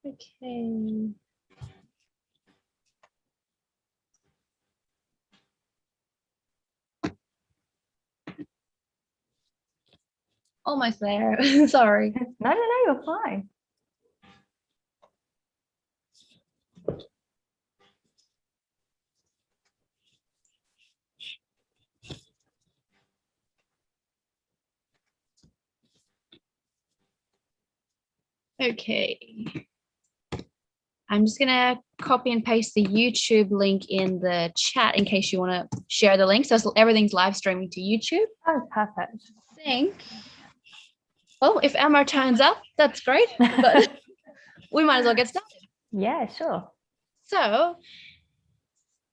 Okay. Almost there. Sorry. No, you're fine. Okay. I'm just gonna copy and paste the YouTube link in the chat in case you want to share the link. So everything's live streaming to YouTube. Oh, perfect. I think. Well, if Emma turns up, that's great. But we might as well get started. Yeah, sure. So,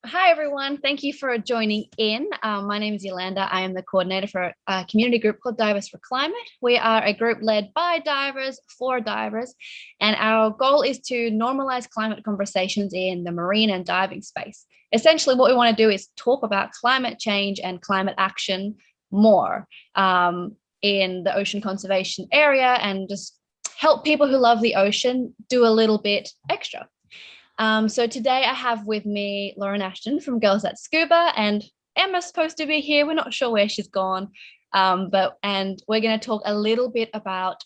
hi everyone. Thank you for joining in. My name is Yolanda. I am the coordinator for a community group called Divers for Climate. We are a group led by divers for divers, and our goal is to normalize climate conversations in the marine and diving space. Essentially, what we want to do is talk about climate change and climate action more in the ocean conservation area, and just help people who love the ocean do a little bit extra. So today I have with me Lauren Ashton from Girls at Scuba, and Emma's supposed to be here. We're not sure where she's gone, and we're going to talk a little bit about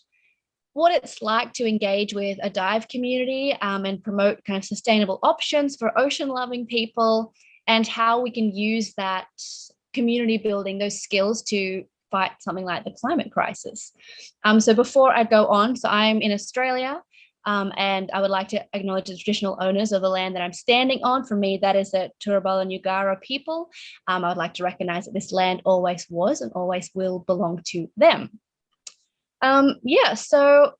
what it's like to engage with a dive community and promote kind of sustainable options for ocean-loving people, and how we can use that community building, those skills, to fight something like the climate crisis. So before I go on, so I'm in Australia. And I would like to acknowledge the traditional owners of the land that I'm standing on. For me, that is the Turrbal Nugara people. I would like to recognize that this land always was and always will belong to them. So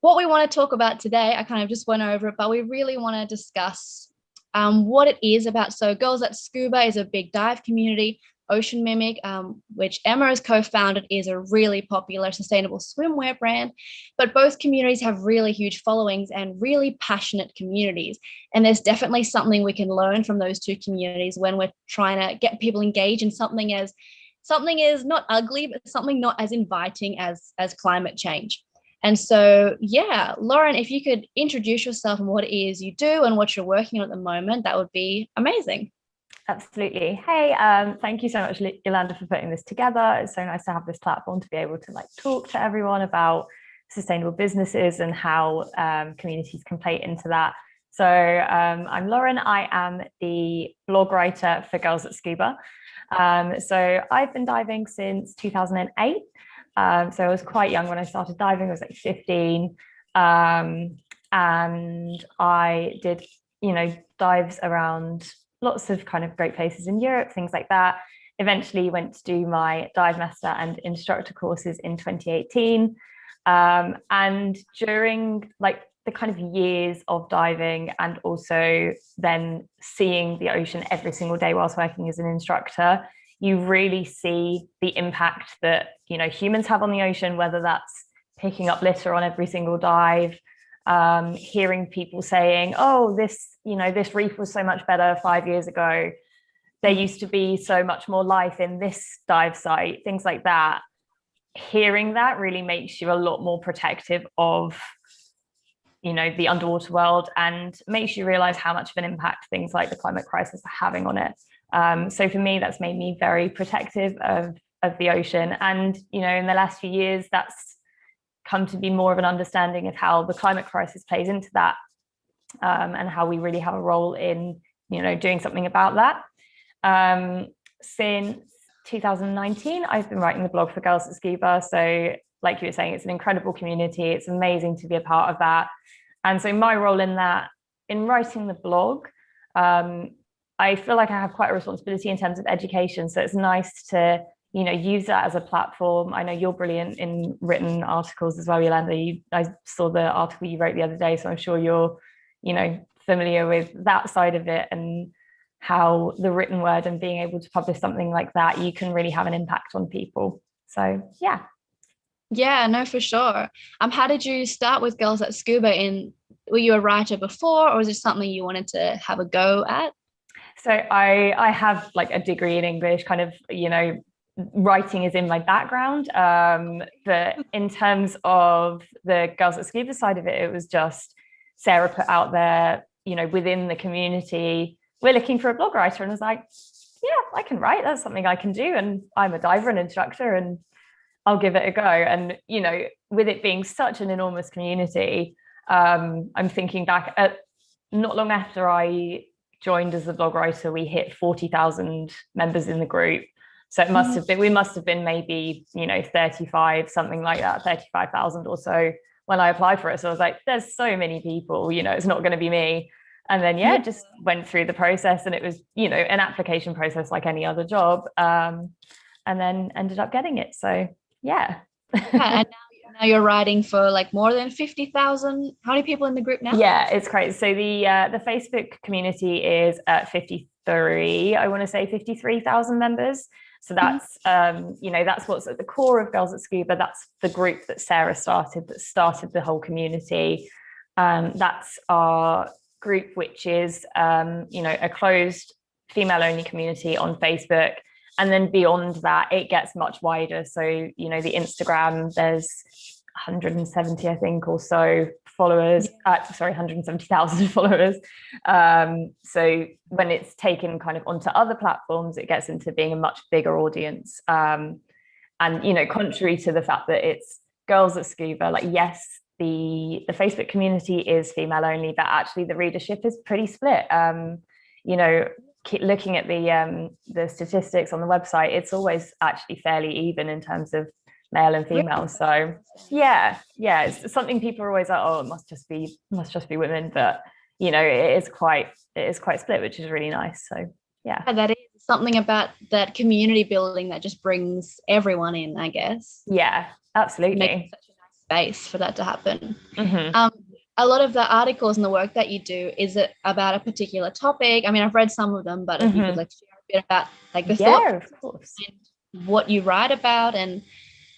what we want to talk about today, I kind of just went over it, but we really want to discuss what it is about. So Girls at Scuba is a big dive community. Ocean Mimic, which Emma has co-founded, is a really popular sustainable swimwear brand, but both communities have really huge followings and really passionate communities. And there's definitely something we can learn from those two communities when we're trying to get people engaged in something is not ugly, but something not as inviting as climate change. And so, yeah, Lauren, if you could introduce yourself and what it is you do and what you're working on at the moment, that would be amazing. Absolutely. Hey, thank you so much, Yolanda, for putting this together. It's so nice to have this platform to be able to talk to everyone about sustainable businesses and how communities can play into that. So I'm Lauren. I am the blog writer for Girls at Scuba. So I've been diving since 2008. So I was quite young when I started diving. I was 15. And I did, dives around lots of kind of great places in Europe, things like that. Eventually went to do my dive master and instructor courses in 2018. And during the kind of years of diving, and also then seeing the ocean every single day whilst working as an instructor, you really see the impact that, humans have on the ocean, whether that's picking up litter on every single dive, hearing people saying, oh, this reef was so much better 5 years ago. There used to be so much more life in this dive site, things like that. Hearing that really makes you a lot more protective of, the underwater world, and makes you realize how much of an impact things like the climate crisis are having on it. So for me, that's made me very protective of the ocean. And, in the last few years, that's come to be more of an understanding of how the climate crisis plays into that, and how we really have a role in, doing something about that. Since 2019, I've been writing the blog for Girls at Scuba. So like you were saying, it's an incredible community. It's amazing to be a part of that. And so my role in that, in writing the blog, I feel like I have quite a responsibility in terms of education. So it's nice to use that as a platform. I know you're brilliant in written articles as well, Yolanda. I saw the article you wrote the other day, so I'm sure you're, familiar with that side of it, and how the written word and being able to publish something like that, you can really have an impact on people. So, yeah. Yeah, no, for sure. How did you start with Girls at Scuba? Were you a writer before, or was it something you wanted to have a go at? So I have a degree in English, kind of, writing is in my background. But in terms of the Girls at Scuba side of it, it was just Sarah put out there, within the community, we're looking for a blog writer. And I was like, yeah, I can write. That's something I can do. And I'm a diver and instructor, and I'll give it a go. And, with it being such an enormous community, I'm thinking back at not long after I joined as a blog writer, we hit 40,000 members in the group. So it must have been, we must have been maybe, 35, something like that, 35,000 or so when I applied for it. So I was like, there's so many people, it's not going to be me. And then, just went through the process, and it was, an application process like any other job. And then ended up getting it. So, yeah. And now you're writing for like more than 50,000. How many people in the group now? Yeah, it's great. So the Facebook community is at 53, I want to say 53,000 members. So that's, that's what's at the core of Girls at Scuba. That's the group that Sarah started, the whole community. That's our group, which is, a closed female-only community on Facebook. And then beyond that, it gets much wider. So, the Instagram, there's 170, I think, or so followers, 170,000 followers. So when it's taken kind of onto other platforms, it gets into being a much bigger audience. And, contrary to the fact that it's Girls at Scuba, like, yes, the Facebook community is female only, but actually the readership is pretty split. Keep looking at the statistics on the website, it's always actually fairly even in terms of male and female. So it's something people are always like, oh, it must just be women, but it is quite split, which is really nice. So yeah, that is something about that community building that just brings everyone in, I guess. Yeah, absolutely. Makes such a nice space for that to happen. A lot of the articles and the work that you do, is it about a particular topic? I mean, I've read some of them, but if you could like share a bit about like the thought, of course, and what you write about, and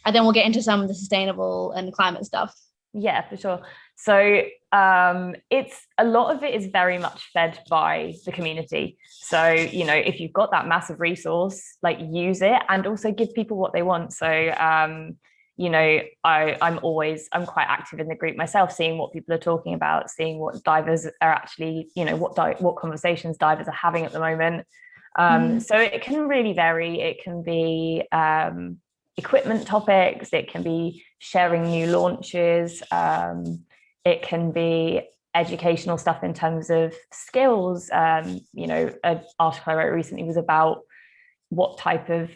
then we'll get into some of the sustainable and climate stuff. Yeah, for sure. So it's a lot of it is very much fed by the community. So, if you've got that massive resource, like, use it, and also give people what they want. So, I'm quite active in the group myself, seeing what people are talking about, seeing what divers are actually, what conversations divers are having at the moment. So it can really vary. It can be equipment topics, it can be sharing new launches, it can be educational stuff in terms of skills. An article I wrote recently was about what type of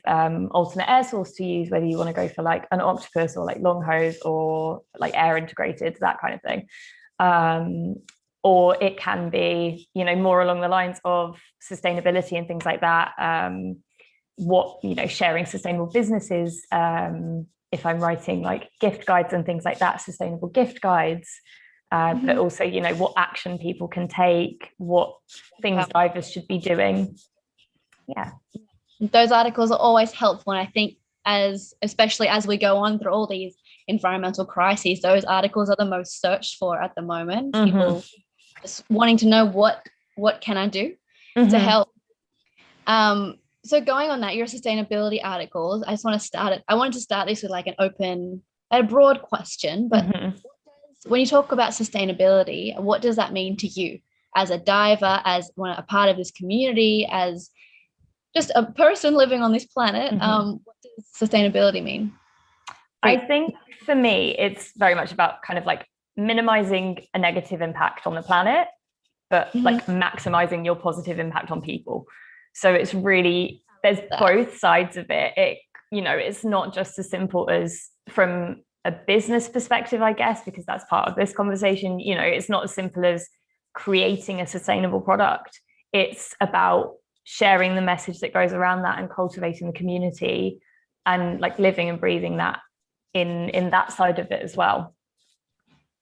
alternate air source to use, whether you want to go for like an octopus or like long hose or like air integrated, that kind of thing. Or it can be, more along the lines of sustainability and things like that. Sharing sustainable businesses. If I'm writing like gift guides and things like that, sustainable gift guides. But also, what action people can take, what things divers should be doing. Yeah. Those articles are always helpful. And I think especially as we go on through all these environmental crises, those articles are the most searched for at the moment. People just wanting to know what can I do to help. So going on that, your sustainability articles, I wanted to start this with like a broad question, but when you talk about sustainability, what does that mean to you as a diver, as a part of this community, as just a person living on this planet? What does sustainability mean? I think for me, it's very much about kind of like minimizing a negative impact on the planet, but like maximizing your positive impact on people. So it's really, there's both sides of it. It's not just as simple as from a business perspective, I guess, because that's part of this conversation. It's not as simple as creating a sustainable product. It's about sharing the message that goes around that and cultivating the community and like living and breathing that in that side of it as well.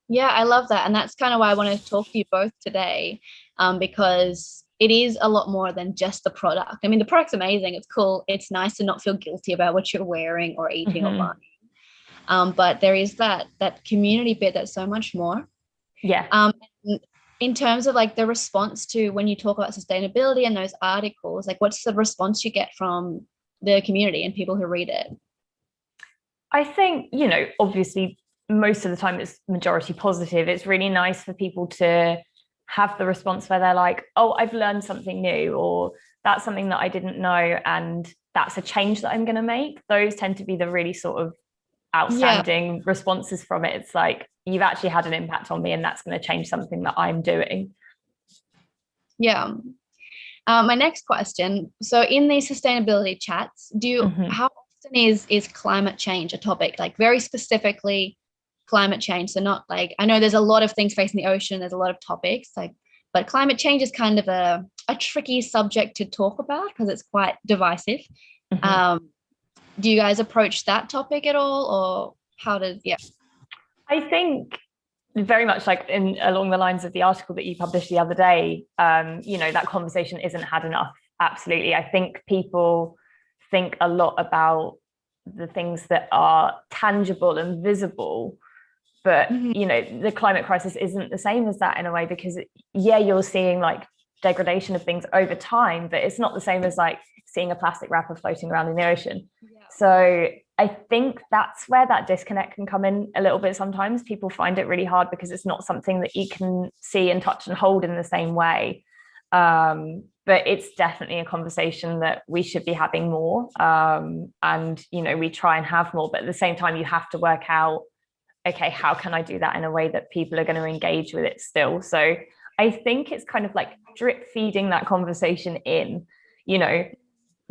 Yeah, I love that. And that's kind of why I wanted to talk to you both today, because it is a lot more than just the product. I mean, the product's amazing. It's cool. It's nice to not feel guilty about what you're wearing or eating or buying. But there is that community bit that's so much more. Yeah. In terms of like the response to when you talk about sustainability and those articles, like what's the response you get from the community and people who read it? I think, obviously most of the time it's majority positive. It's really nice for people to have the response where they're like, oh, I've learned something new, or that's something that I didn't know, and that's a change that I'm going to make. Those tend to be the really sort of outstanding responses from it. It's like, you've actually had an impact on me, and that's going to change something that I'm doing. Yeah. My next question. So in these sustainability chats, how often is climate change a topic? Like very specifically climate change. So not like, I know there's a lot of things facing the ocean. There's a lot of topics like, but climate change is kind of a tricky subject to talk about because it's quite divisive. Do you guys approach that topic at all, or how does, I think very much like along the lines of the article that you published the other day, that conversation isn't had enough. Absolutely. I think people think a lot about the things that are tangible and visible, but the climate crisis isn't the same as that in a way, because you're seeing like degradation of things over time, but it's not the same as like seeing a plastic wrapper floating around in the ocean. So I think that's where that disconnect can come in a little bit. Sometimes people find it really hard because it's not something that you can see and touch and hold in the same way. But it's definitely a conversation that we should be having more. And, we try and have more, but at the same time, you have to work out, okay, how can I do that in a way that people are going to engage with it still? So I think it's kind of like drip feeding that conversation in,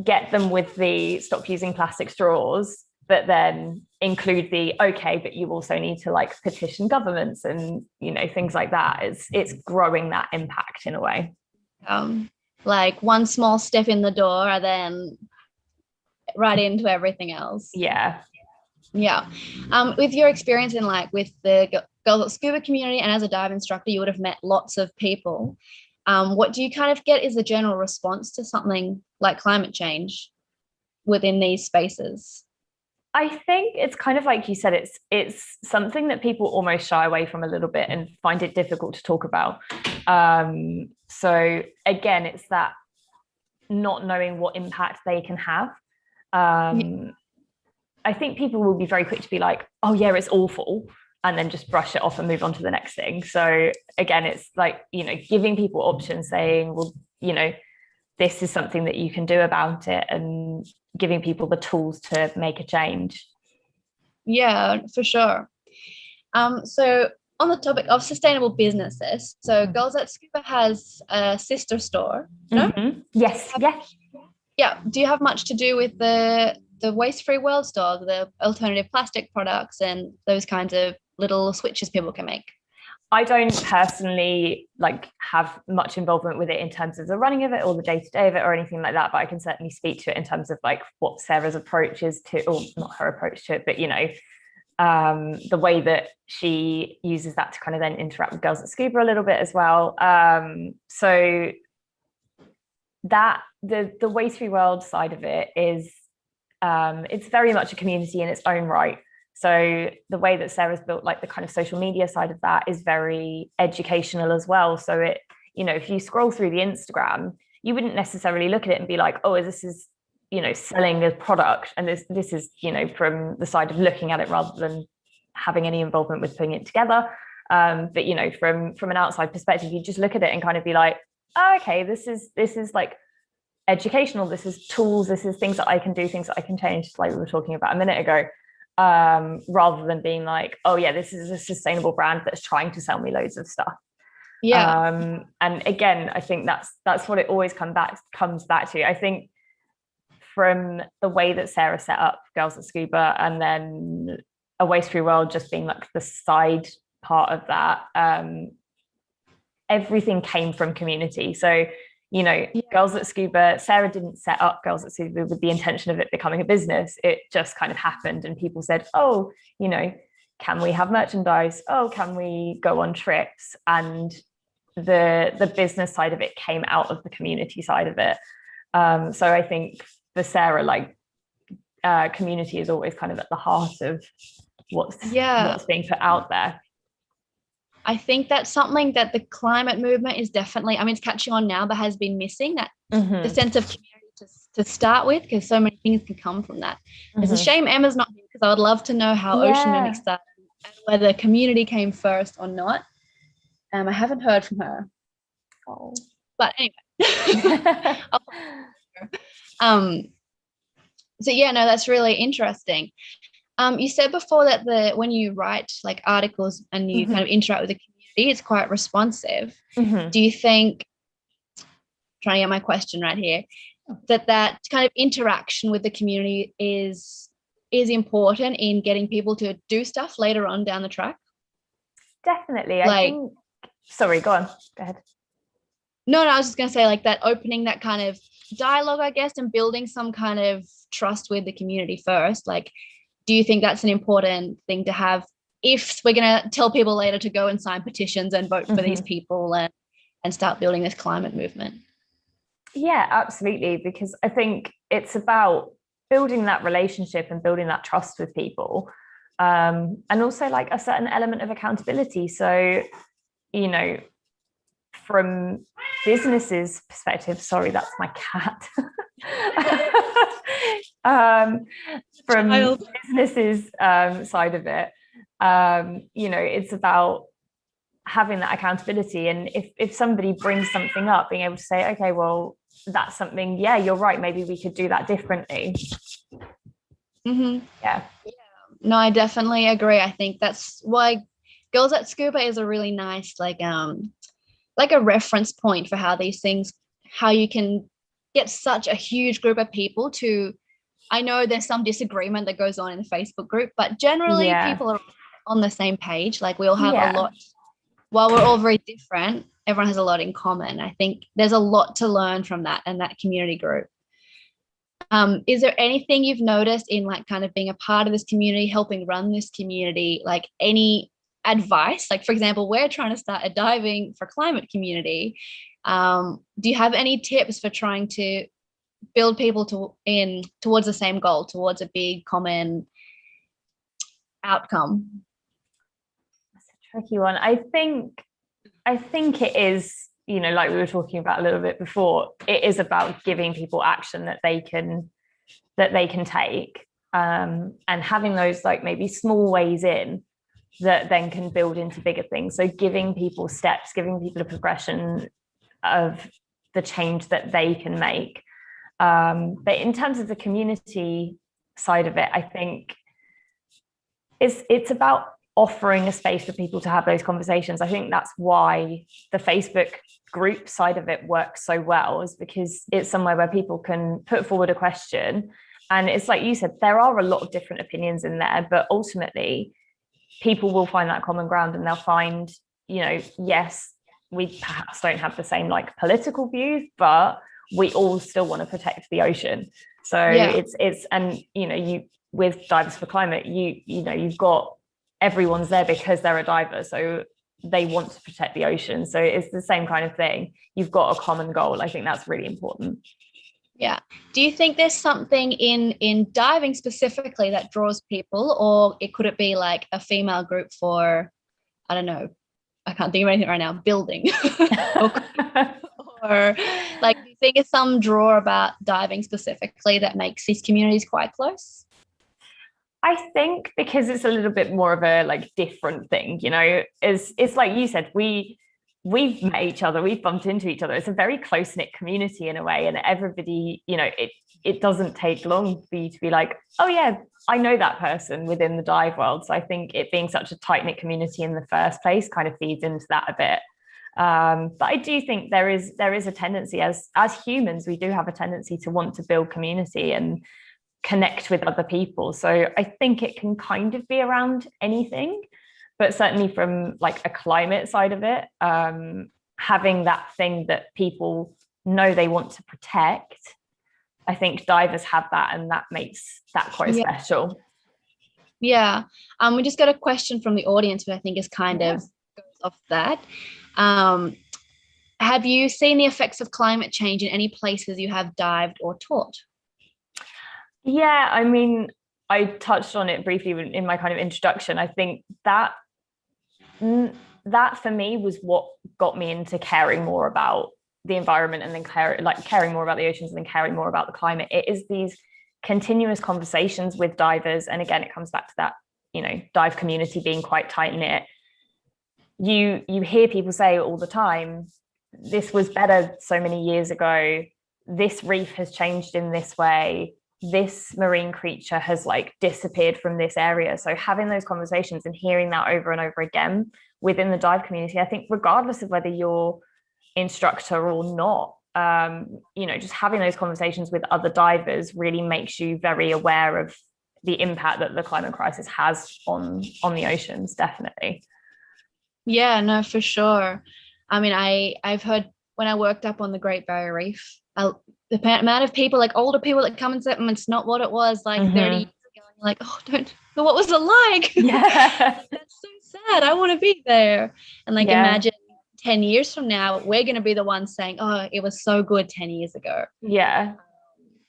get them with the stop using plastic straws, but then include the, okay, but you also need to like petition governments and, things like that. It's growing that impact in a way. Like one small step in the door and then right into everything else. Yeah. With your experience in like with the Girls at Scuba community and as a dive instructor, you would have met lots of people. What do you kind of get is the general response to something like climate change within these spaces? I think it's kind of like you said, it's something that people almost shy away from a little bit and find it difficult to talk about. So again, it's that not knowing what impact they can have. I think people will be very quick to be like, oh yeah, it's awful, and then just brush it off and move on to the next thing. So again, it's like, giving people options, saying, well, this is something that you can do about it, and giving people the tools to make a change. Yeah, for sure. So on the topic of sustainable businesses, so Girls at Scuba has a sister store. No? Yes. Yeah. Do you have much to do with the Waste-Free World store, the alternative plastic products and those kinds of little switches people can make? I don't personally have much involvement with it in terms of the running of it or the day-to-day of it or anything like that, but I can certainly speak to it in terms of like what Sarah's approach is to, or not her approach to it, but the way that she uses that to kind of then interact with Girls at Scuba a little bit as well. So that the Waste-Free World side of it is it's very much a community in its own right. So the way that Sarah's built like the kind of social media side of that is very educational as well. So it, if you scroll through the Instagram, you wouldn't necessarily look at it and be like, oh, this is, selling a product. And this is, from the side of looking at it rather than having any involvement with putting it together. But, from an outside perspective, you just look at it and kind of be like, oh, okay, this is like educational. This is tools. This is things that I can do, things that I can change, like we were talking about a minute ago. Rather than being like, oh yeah, this is a sustainable brand that's trying to sell me loads of stuff. And again, I think that's what it always comes back to. I think from the way that Sarah set up Girls at Scuba, and then a Waste-Free World just being like the side part of that, everything came from community. So Girls at Scuba, Sarah didn't set up Girls at Scuba with the intention of it becoming a business. It just kind of happened, and people said, oh, can we have merchandise? Oh, can we go on trips? And the business side of it came out of the community side of it. So I think for Sarah, community is always kind of at the heart of what's being put out there. I think that's something that the climate movement is definitely, it's catching on now, but has been missing, that the sense of community to start with, because so many things can come from that. It's a shame Emma's not here, because I would love to know how Ocean Mimics started and whether community came first or not. I haven't heard from her. Oh. But anyway. So yeah, no, that's really interesting. You said before that when you write like articles and you kind of interact with the community, it's quite responsive. Do you think, trying to get my question right here, that kind of interaction with the community is important in getting people to do stuff later on down the track? Definitely. I think, sorry, go on, go ahead. No, I was just going to say, like, that opening that kind of dialogue, I guess, and building some kind of trust with the community first. Like, do you think that's an important thing to have if we're going to tell people later to go and sign petitions and vote for these people and start building this climate movement? Yeah, absolutely. Because I think it's about building that relationship and building that trust with people. And also like a certain element of accountability. So, you know, from businesses' perspective, sorry, that's my cat. From businesses' side of it, you know, it's about having that accountability. And if somebody brings something up, being able to say, okay, well, that's something, yeah, you're right, maybe we could do that differently. Yeah. No, I definitely agree. I think that's why Girls at Scuba is a really nice like a reference point for how these things, how you can get such a huge group of people to, I know there's some disagreement that goes on in the Facebook group, but generally people are on the same page. Like we all have a lot, while we're all very different, everyone has a lot in common. I think there's a lot to learn from that and that community group. Is there anything you've noticed in like kind of being a part of this community, helping run this community, like any advice? Like, for example, we're trying to start a diving for climate community. Do you have any tips for trying to build people towards the same goal, towards a big common outcome? That's a tricky one. I think it is, you know, like we were talking about a little bit before, it is about giving people action that they can take, and having those like maybe small ways in that then can build into bigger things. So giving people steps, giving people a progression of the change that they can make. But in terms of the community side of it, I think it's about offering a space for people to have those conversations. I think that's why the Facebook group side of it works so well, is because it's somewhere where people can put forward a question. And it's like you said, there are a lot of different opinions in there, but ultimately people will find that common ground, and they'll find, you know, yes, we perhaps don't have the same like political views, but we all still want to protect the ocean. So it's and you know, you with Divers for Climate, you know, you've got everyone's there because they're a diver, so they want to protect the ocean. So it's the same kind of thing. You've got a common goal. I think that's really important. Yeah. Do you think there's something in diving specifically that draws people, or could it be like a female group for, I don't know, I can't think of anything right now, building? or like, do you think it's some draw about diving specifically that makes these communities quite close? I think because it's a little bit more of a like different thing, you know, it's like you said, we've met each other, we've bumped into each other. It's a very close-knit community in a way, and everybody, you know, it doesn't take long for you to be like, oh yeah, I know that person within the dive world. So I think it being such a tight-knit community in the first place kind of feeds into that a bit. But I do think there is a tendency, as humans, we do have a tendency to want to build community and connect with other people. So I think it can kind of be around anything, but certainly from like a climate side of it, having that thing that people know they want to protect, I think divers have that, and that makes that quite special. Yeah. We just got a question from the audience, which I think is kind of goes off that. Have you seen the effects of climate change in any places you have dived or taught? Yeah, I mean, I touched on it briefly in my kind of introduction. I think that for me was what got me into caring more about the environment, and then caring more about the oceans, and then caring more about the climate. It is these continuous conversations with divers, and again, it comes back to that dive community being quite tight knit, you hear people say all the time, this was better so many years ago, this reef has changed in this way, this marine creature has like disappeared from this area. So having those conversations and hearing that over and over again within the dive community, I think regardless of whether you're instructor or not, just having those conversations with other divers really makes you very aware of the impact that the climate crisis has on the oceans, definitely. Yeah, no, for sure. I mean, I've heard when I worked up on the Great Barrier Reef, the amount of people, like older people that come and say, it's not what it was like 30 years ago. And you're like, oh, but what was it like? Yeah. That's so sad. I want to be there. And like, imagine 10 years from now, we're going to be the ones saying, oh, it was so good 10 years ago. Yeah.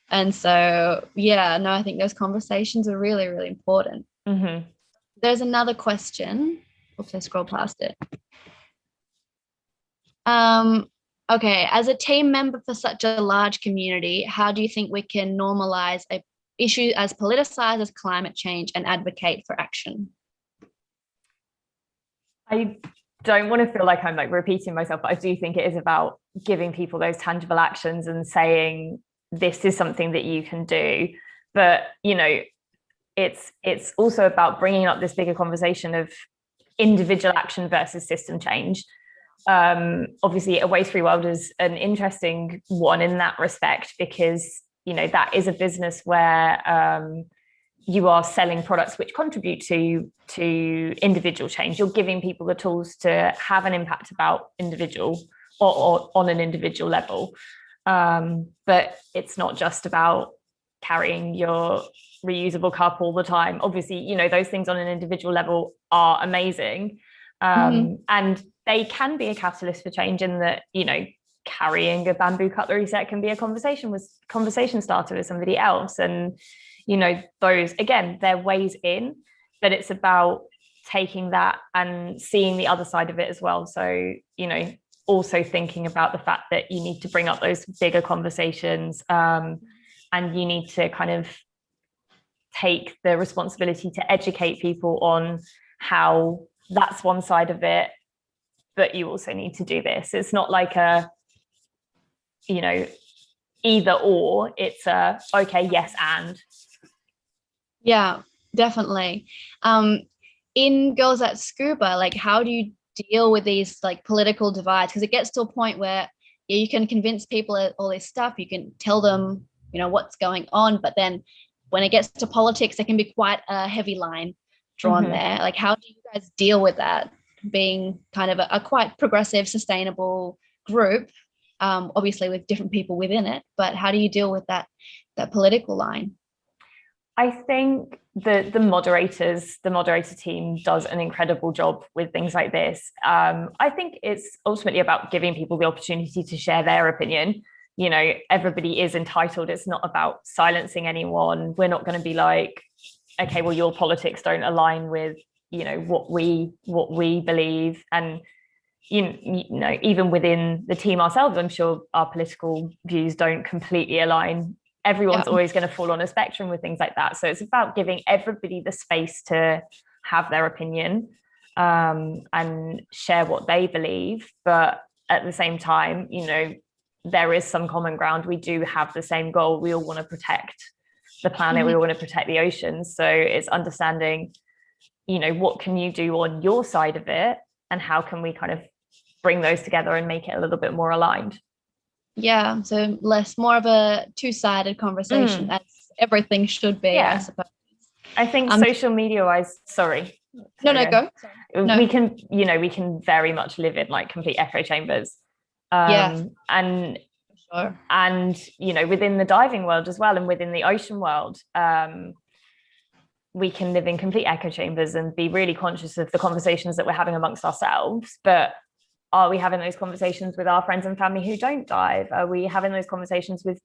And so, yeah, no, I think those conversations are really, really important. There's another question. Oops, I scrolled past it. Okay, as a team member for such a large community, how do you think we can normalize an issue as politicized as climate change and advocate for action? I don't want to feel like I'm like repeating myself, but I do think it is about giving people those tangible actions and saying this is something that you can do. But it's also about bringing up this bigger conversation of individual action versus system change. Obviously, a waste-free world is an interesting one in that respect, because that is a business where you are selling products which contribute to individual change. You're giving people the tools to have an impact about individual or on an individual level. But it's not just about carrying your reusable cup all the time. Obviously, those things on an individual level are amazing. And they can be a catalyst for change in that, carrying a bamboo cutlery set can be a conversation starter with somebody else. And, those, again, they're ways in, but it's about taking that and seeing the other side of it as well. So, also thinking about the fact that you need to bring up those bigger conversations, and you need to kind of take the responsibility to educate people on how that's one side of it, but you also need to do this. It's not like a, either or, it's a, okay, yes, and. Yeah, definitely. In Girls at Scuba, like, how do you deal with these like political divides? Because it gets to a point where you can convince people all this stuff, you can tell them, what's going on, but then when it gets to politics, there can be quite a heavy line drawn there. Like, how do you guys deal with that, being kind of a quite progressive, sustainable group, obviously with different people within it, but how do you deal with that political line? I think the moderator team does an incredible job with things like this. I think it's ultimately about giving people the opportunity to share their opinion. Everybody is entitled. It's not about silencing anyone. We're not going to be like, okay, well, your politics don't align with, what we believe. And, even within the team ourselves, I'm sure our political views don't completely align. Everyone's always going to fall on a spectrum with things like that. So it's about giving everybody the space to have their opinion, and share what they believe. But at the same time, there is some common ground. We do have the same goal. We all want to protect the planet. We all want to protect the oceans. So it's understanding, what can you do on your side of it, and how can we kind of bring those together and make it a little bit more aligned. Yeah, so more of a two-sided conversation, as everything should be, I suppose. I think social media-wise, sorry. No, go. No. We can very much live in like complete echo chambers. And sure. And within the diving world as well, and within the ocean world, we can live in complete echo chambers and be really conscious of the conversations that we're having amongst ourselves. But are we having those conversations with our friends and family who don't dive? Are we having those conversations with,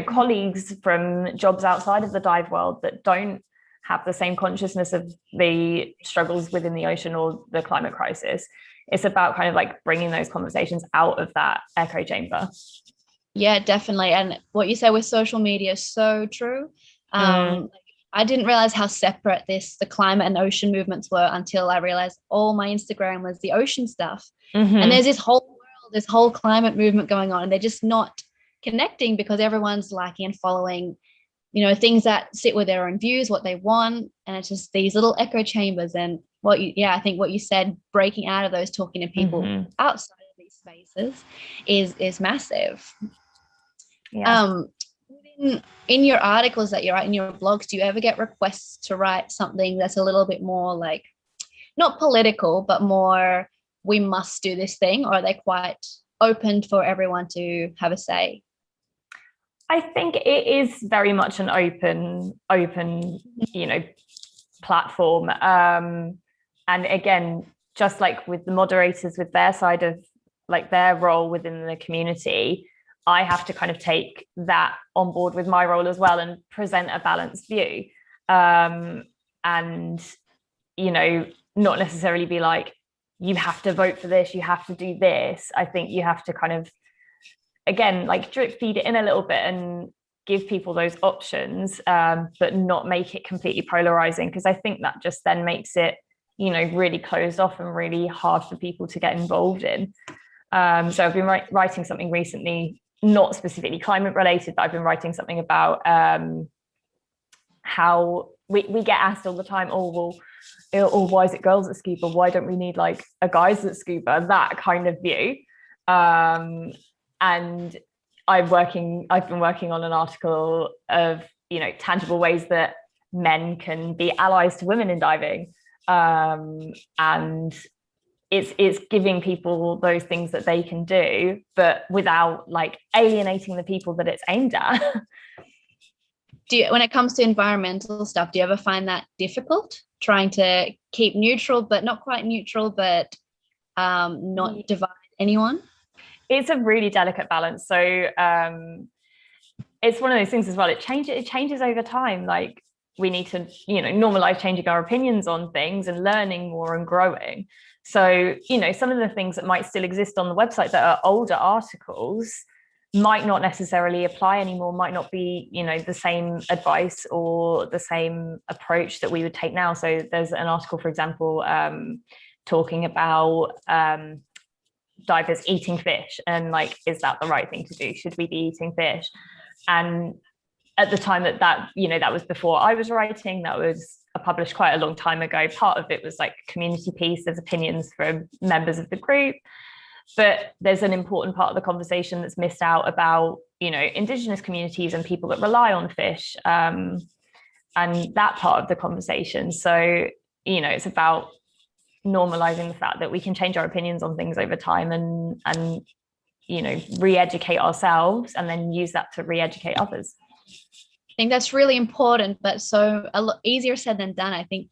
colleagues from jobs outside of the dive world that don't have the same consciousness of the struggles within the ocean or the climate crisis? It's about kind of like bringing those conversations out of that echo chamber. Yeah, definitely. And what you say with social media is so true. I didn't realize how separate the climate and ocean movements were until I realized all my Instagram was the ocean stuff. And there's this whole world, this whole climate movement going on, and they're just not connecting because everyone's liking and following, things that sit with their own views, what they want. And it's just these little echo chambers. And I think what you said, breaking out of those, talking to people outside of these spaces is massive. Yeah. In your articles that you write in your blogs, do you ever get requests to write something that's a little bit more like not political, but more we must do this thing, or are they quite open for everyone to have a say? I think it is very much an open, platform. And again, just like with the moderators, with their side of like their role within the community, I have to kind of take that on board with my role as well and present a balanced view. And, not necessarily be like, you have to vote for this, you have to do this. I think you have to kind of, again, like drip feed it in a little bit and give people those options, but not make it completely polarizing, because I think that just then makes it, really closed off and really hard for people to get involved in. So I've been writing something recently, not specifically climate related, but I've been writing something about how we get asked all the time, why is it girls at scuba? Why don't we need like a guys at scuba? That kind of view. And I've been working on an article of, tangible ways that men can be allies to women in diving. And it's giving people those things that they can do, but without like alienating the people that it's aimed at. When it comes to environmental stuff, do you ever find that difficult, trying to keep neutral, but not quite neutral, but not divide anyone? It's a really delicate balance. So it's one of those things as well. It changes over time. Like we need to, normalize changing our opinions on things and learning more and growing. So, some of the things that might still exist on the website that are older articles might not necessarily apply anymore, might not be, the same advice or the same approach that we would take now. So there's an article, for example, talking about divers eating fish and like, is that the right thing to do? Should we be eating fish? And at the time that was before I was writing, that was published quite a long time ago. Part of it was like a community piece, there's opinions from members of the group, but there's an important part of the conversation that's missed out about, Indigenous communities and people that rely on fish, and that part of the conversation. So, it's about normalizing the fact that we can change our opinions on things over time and re-educate ourselves and then use that to re-educate others. I think that's really important, but so a lot easier said than done. I think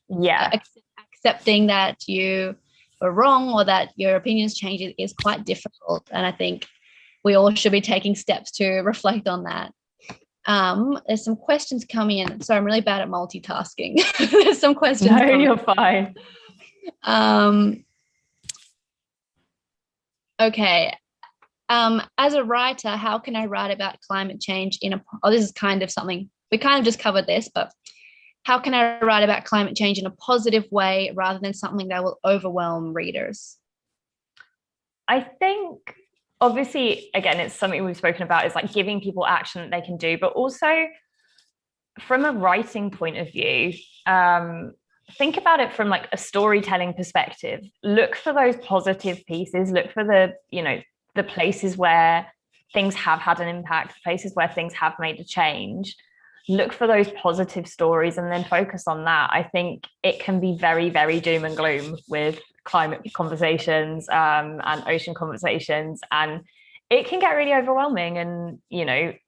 accepting that you were wrong or that your opinions change is quite difficult, and I think we all should be taking steps to reflect on that. There's some questions coming in, so I'm really bad at multitasking. There's some questions. No, you're fine. Okay. As a writer, how can I write about climate change this is kind of something we kind of just covered this, but how can I write about climate change in a positive way rather than something that will overwhelm readers? I think obviously, again, it's something we've spoken about, is like giving people action that they can do, but also from a writing point of view, think about it from like a storytelling perspective. Look for those positive pieces, look for the places where things have had an impact, places where things have made a change. Look for those positive stories and then focus on that. I think it can be very, very doom and gloom with climate conversations and ocean conversations, and it can get really overwhelming. And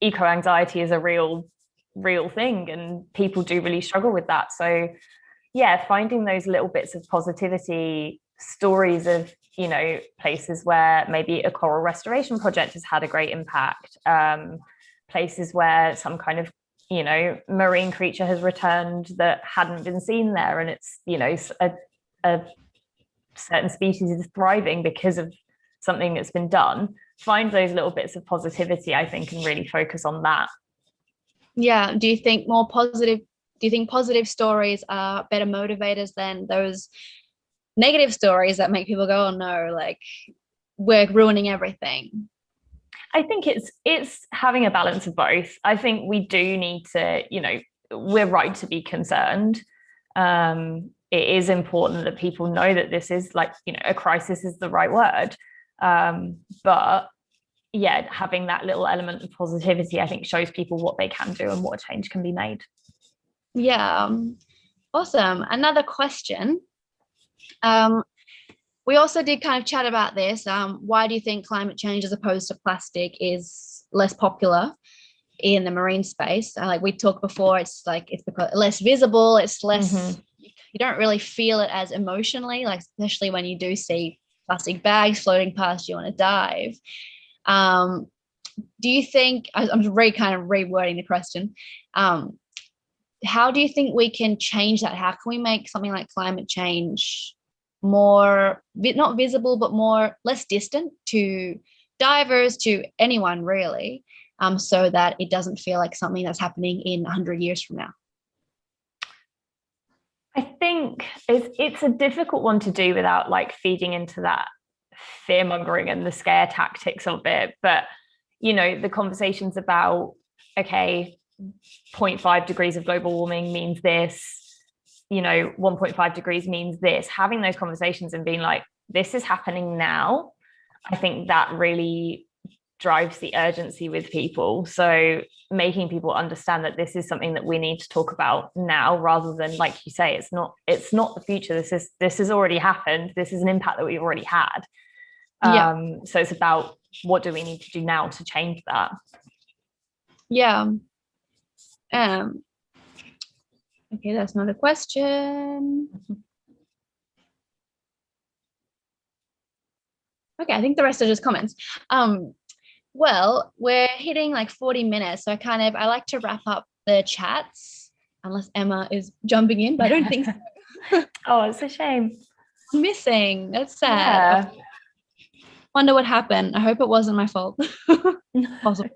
eco anxiety is a real thing, and people do really struggle with that. So yeah, finding those little bits of positivity, stories of places where maybe a coral restoration project has had a great impact, places where some kind of marine creature has returned that hadn't been seen there, and it's a certain species is thriving because of something that's been done. Find those little bits of positivity, I think, and really focus on that. Yeah. Do you think more positive do you think positive stories are better motivators than those negative stories that make people go, oh no, like we're ruining everything? I think it's having a balance of both. I think we do need to, we're right to be concerned. It is important that people know that this is like, a crisis is the right word. But yeah, having that little element of positivity, I think, shows people what they can do and what a change can be made. Yeah. Awesome. Another question. We also did kind of chat about this. Why do you think climate change as opposed to plastic is less popular in the marine space? Like we talked before, it's because less visible, it's less, you don't really feel it as emotionally, like especially when you do see plastic bags floating past you on a dive. Do you think, I'm kind of rewording the question, how do you think we can change that? How can we make something like climate change more, not visible, but less distant to divers, to anyone really, so that it doesn't feel like something that's happening in 100 years from now? I think it's a difficult one to do without like feeding into that fear mongering and the scare tactics of it. But, the conversations about, okay, 0.5 degrees of global warming means this, 1.5 degrees means this, having those conversations and being like, this is happening now. I think that really drives the urgency with people. So making people understand that this is something that we need to talk about now, rather than, like you say, it's not the future. This has already happened. This is an impact that we've already had. So it's about, what do we need to do now to change that? Yeah. Okay, that's not a question. Okay, I think the rest are just comments. Well, we're hitting like 40 minutes, so I like to wrap up the chats, unless Emma is jumping in, but I don't think so. Oh, it's a shame. Missing. That's sad. Yeah. Wonder what happened. I hope it wasn't my fault. Possible.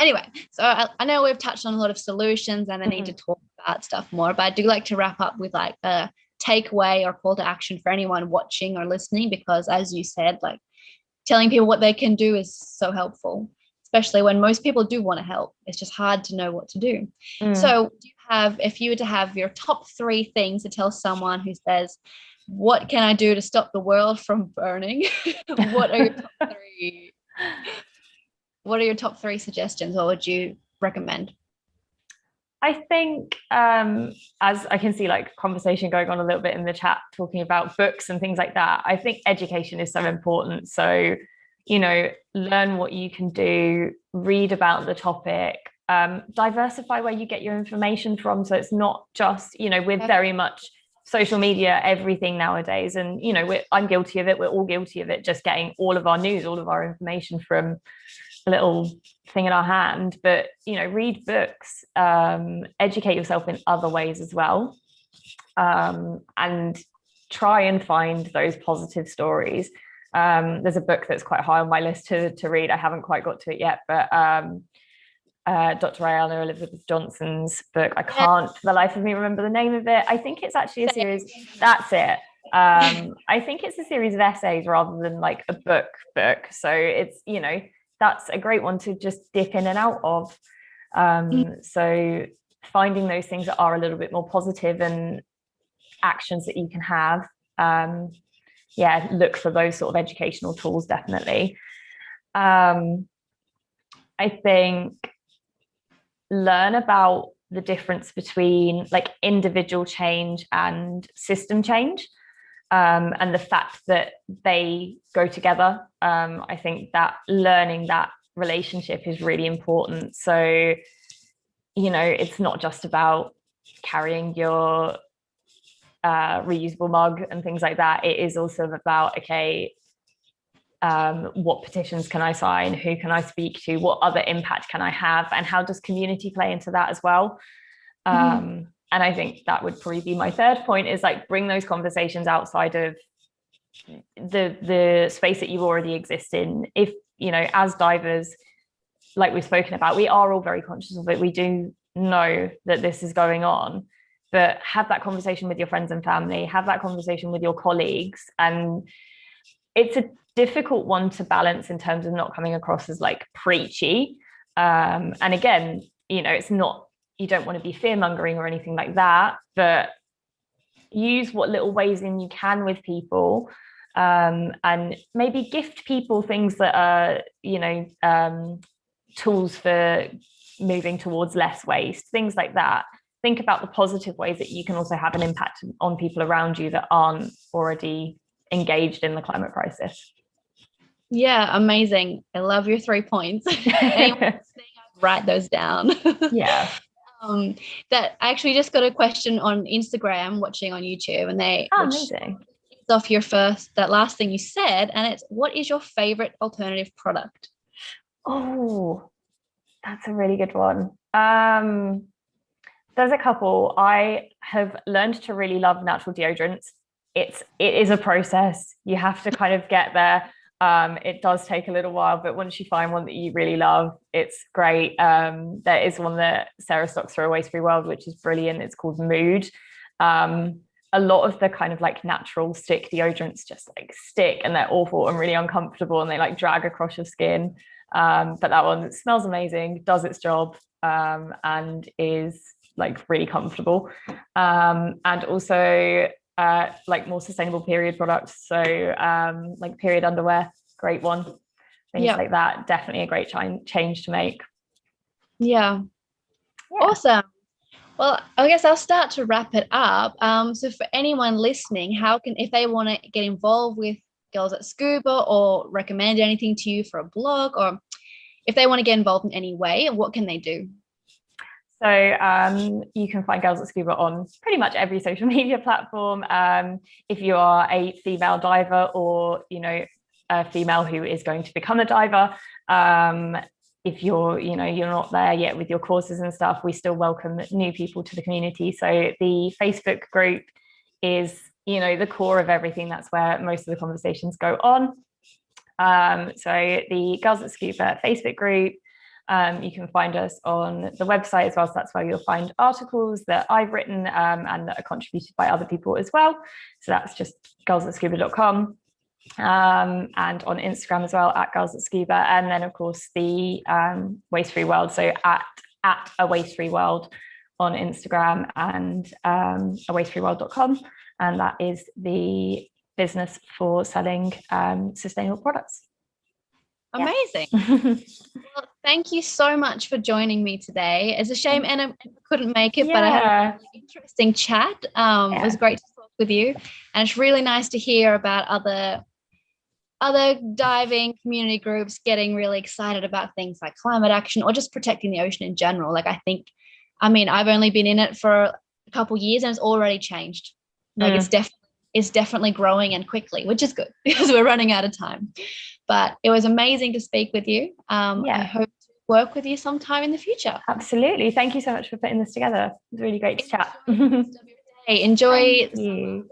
Anyway, so I know we've touched on a lot of solutions and the need to talk about stuff more, but I do like to wrap up with like a takeaway or call to action for anyone watching or listening, because as you said, like telling people what they can do is so helpful, especially when most people do want to help. It's just hard to know what to do. So do you have, if you were to have your top 3 things to tell someone who says, what can I do to stop the world from burning? What are your top 3 suggestions? What would you recommend? I think, as I can see like conversation going on a little bit in the chat, talking about books and things like that, I think education is so important. So, learn what you can do, read about the topic, diversify where you get your information from. So it's not just, with very much social media, everything nowadays. And, I'm guilty of it. We're all guilty of it, just getting all of our news, all of our information from a little thing in our hand. But read books, educate yourself in other ways as well, and try and find those positive stories. There's a book that's quite high on my list to read. I haven't quite got to it yet, but Dr. Ayala Elizabeth Johnson's book, I can't for the life of me remember the name of it. I think it's actually a series. That's it. I think it's a series of essays rather than like a book. So it's, that's a great one to just dip in and out of. So finding those things that are a little bit more positive and actions that you can have. Look for those sort of educational tools, definitely. I think learn about the difference between like individual change and system change. And the fact that they go together. I think that learning that relationship is really important. So, it's not just about carrying your reusable mug and things like that. It is also about, okay, what petitions can I sign? Who can I speak to? What other impact can I have? And how does community play into that as well? And I think that would probably be my third point, is like bring those conversations outside of the space that you already exist in. If, as divers, like we've spoken about, we are all very conscious of it. We do know that this is going on, but have that conversation with your friends and family, have that conversation with your colleagues. And it's a difficult one to balance in terms of not coming across as like preachy. And again, it's not, you don't want to be fear mongering or anything like that, but use what little ways in you can with people, and maybe gift people things that are, tools for moving towards less waste, things like that. Think about the positive ways that you can also have an impact on people around you that aren't already engaged in the climate crisis. Yeah, amazing. I love your 3 points. Write those down. Yeah. That I actually just got a question on Instagram, watching on YouTube, and amazing. Off that last thing you said, and it's, what is your favorite alternative product? Oh, that's a really good one. There's a couple. I have learned to really love natural deodorants. It is a process. You have to kind of get there. It does take a little while, but once you find one that you really love, it's great. There is one that Sarah stocks through A Waste Free World, which is brilliant. It's called Mood. A lot of the kind of like natural stick deodorants just like stick, and they're awful and really uncomfortable, and they like drag across your skin. But that one smells amazing, does its job, and is like really comfortable. And also like more sustainable period products, so like period underwear, great one. Things like that, definitely a great change to make. Yeah. Awesome. Well, I guess I'll start to wrap it up. So for anyone listening, if they want to get involved with Girls at Scuba or recommend anything to you for a blog, or if they want to get involved in any way, what can they do? So you can find Girls at Scuba on pretty much every social media platform. If you are a female diver, or a female who is going to become a diver, if you're not there yet with your courses and stuff, we still welcome new people to the community. So the Facebook group is the core of everything. That's where most of the conversations go on. So the Girls at Scuba Facebook group. You can find us on the website as well, so that's where you'll find articles that I've written and that are contributed by other people as well. So that's just girlsatscuba.com, and on Instagram as well at Girls at Scuba, and then of course the Waste Free World, so at A Waste Free World on Instagram, and awastefreeworld.com, and that is the business for selling sustainable products. Amazing. Well, thank you so much for joining me today. It's a shame Anna couldn't make it, but I had a really interesting chat. It was great to talk with you, and it's really nice to hear about other diving community groups getting really excited about things like climate action or just protecting the ocean in general. Like I've only been in it for a couple of years and it's already changed. Like it's definitely growing, and quickly, which is good because we're running out of time. But it was amazing to speak with you. I hope to work with you sometime in the future. Absolutely. Thank you so much for putting this together. It was really great to chat. Enjoy. Thank you.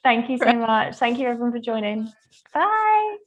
Thank you so much. Thank you everyone for joining. Bye.